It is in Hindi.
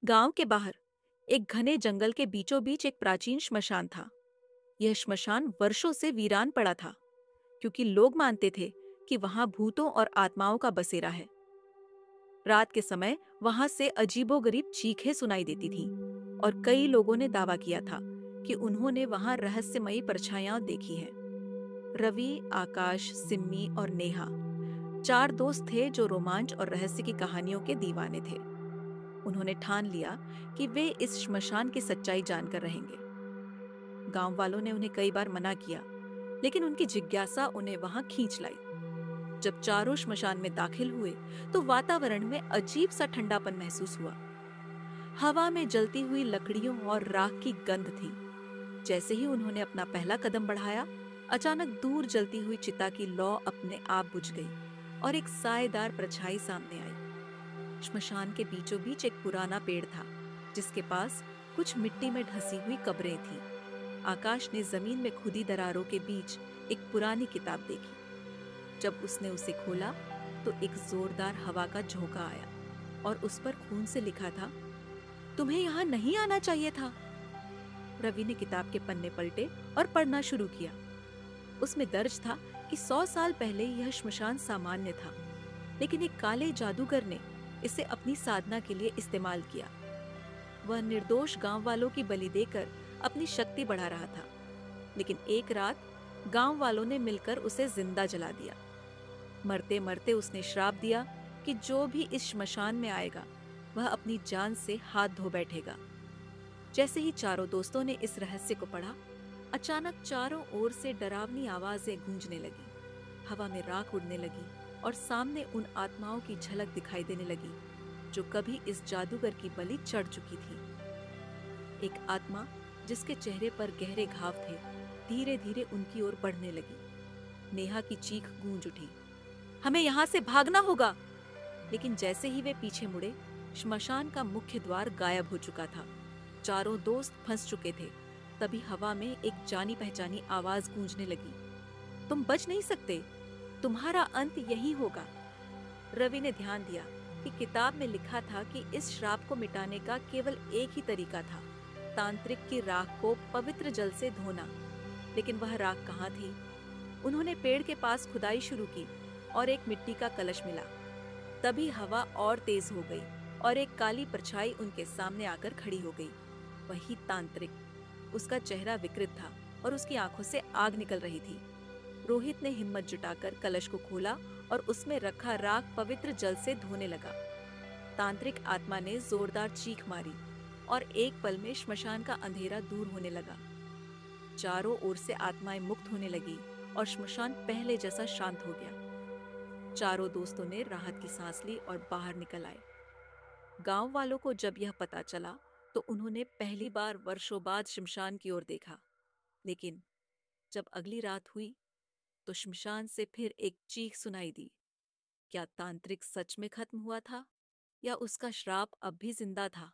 गांव के बाहर एक घने जंगल के बीचों बीच एक प्राचीन श्मशान था। यह श्मशान वर्षों से वीरान पड़ा था, क्योंकि लोग मानते थे कि वहां भूतों और आत्माओं का बसेरा है। रात के समय वहां से अजीबोगरीब चीखें सुनाई देती थीं और कई लोगों ने दावा किया था कि उन्होंने वहां रहस्यमयी परछाइयां देखी हैं। रवि, आकाश, सिम्मी और नेहा चार दोस्त थे जो रोमांच और रहस्य की कहानियों के दीवाने थे। उन्होंने ठान लिया कि वे इस श्मशान की सच्चाई जानकर रहेंगे। गांव वालों ने उन्हें कई बार मना किया, लेकिन उनकी जिज्ञासा उन्हें वहां खींच लाई। जब चारों श्मशान में दाखिल हुए तो वातावरण में अजीब सा ठंडापन महसूस हुआ। हवा में जलती हुई लकड़ियों और राख की गंध थी। जैसे ही उन्होंने अपना पहला कदम बढ़ाया, अचानक दूर जलती हुई चिता की लौ अपने आप बुझ गई और एक साएदार परछाई सामने आई। श्मशान के बीचों बीच एक पुराना पेड़ था, जिसके पास कुछ मिट्टी में ढसी हुई कब्रें थीं। आकाश ने जमीन में खुदी दरारों के बीच एक पुरानी किताब देखी। जब उसने उसे खोला तो एक जोरदार हवा का झोंका आया और उस पर खून से लिखा था, तुम्हें यहाँ नहीं आना चाहिए था। रवि ने किताब के पन्ने पलटे और पढ़ना शुरू किया। उसमें दर्ज था कि 100 साल पहले यह श्मशान सामान्य था, लेकिन एक काले जादूगर ने इसे अपनी साधना के लिए इस्तेमाल किया। वह निर्दोष गांव वालों की बलि देकर अपनी शक्ति बढ़ा रहा था, लेकिन एक रात गांव वालों ने मिलकर उसे जिंदा जला दिया। मरते मरते उसने श्राप दिया कि जो भी इस श्मशान में आएगा वह अपनी जान से हाथ धो बैठेगा। जैसे ही चारों दोस्तों ने इस रहस्य को पढ़ा, अचानक चारों ओर से डरावनी आवाजें गूंजने लगी। हवा में राख उड़ने लगी और सामने उन आत्माओं की झलक दिखाई देने लगी जो कभी इस जादूगर की बलि चढ़ चुकी थी। एक आत्मा जिसके चेहरे पर गहरे घाव थे, धीरे धीरे उनकी ओर बढ़ने लगी। नेहा की चीख गूंज उठी, हमें यहाँ से भागना होगा। लेकिन जैसे ही वे पीछे मुड़े, श्मशान का मुख्य द्वार गायब हो चुका था। चारों दोस्त फंस चुके थे। तभी हवा में एक जानी पहचानी आवाज गूंजने लगी, तुम बच नहीं सकते, तुम्हारा अंत यही होगा। रवि ने ध्यान दिया कि किताब में लिखा था कि इस श्राप को मिटाने का केवल एक ही तरीका था, तांत्रिक की राख को पवित्र जल से धोना। लेकिन वह राख कहाँ थी? उन्होंने पेड़ के पास खुदाई शुरू की और एक मिट्टी का कलश मिला। तभी हवा और तेज हो गई और एक काली परछाई उनके सामने आकर खड़ी हो गई। वही तांत्रिक। उसका चेहरा विकृत था और उसकी आंखों से आग निकल रही थी। रोहित ने हिम्मत जुटाकर कलश को खोला और उसमें रखा राख पवित्र जल से धोने लगा। तांत्रिक आत्मा ने जोरदार चीख मारी और एक पल में श्मशान का अंधेरा दूर होने लगा। चारों ओर से आत्माएं मुक्त होने लगी और श्मशान पहले जैसा शांत हो गया। चारों दोस्तों ने राहत की सांस ली और बाहर निकल आए। गांव वालों को जब यह पता चला तो उन्होंने पहली बार वर्षों बाद श्मशान की ओर देखा। लेकिन जब अगली रात हुई तो श्मशान से फिर एक चीख सुनाई दी। क्या तांत्रिक सच में खत्म हुआ था या उसका श्राप अब भी जिंदा था?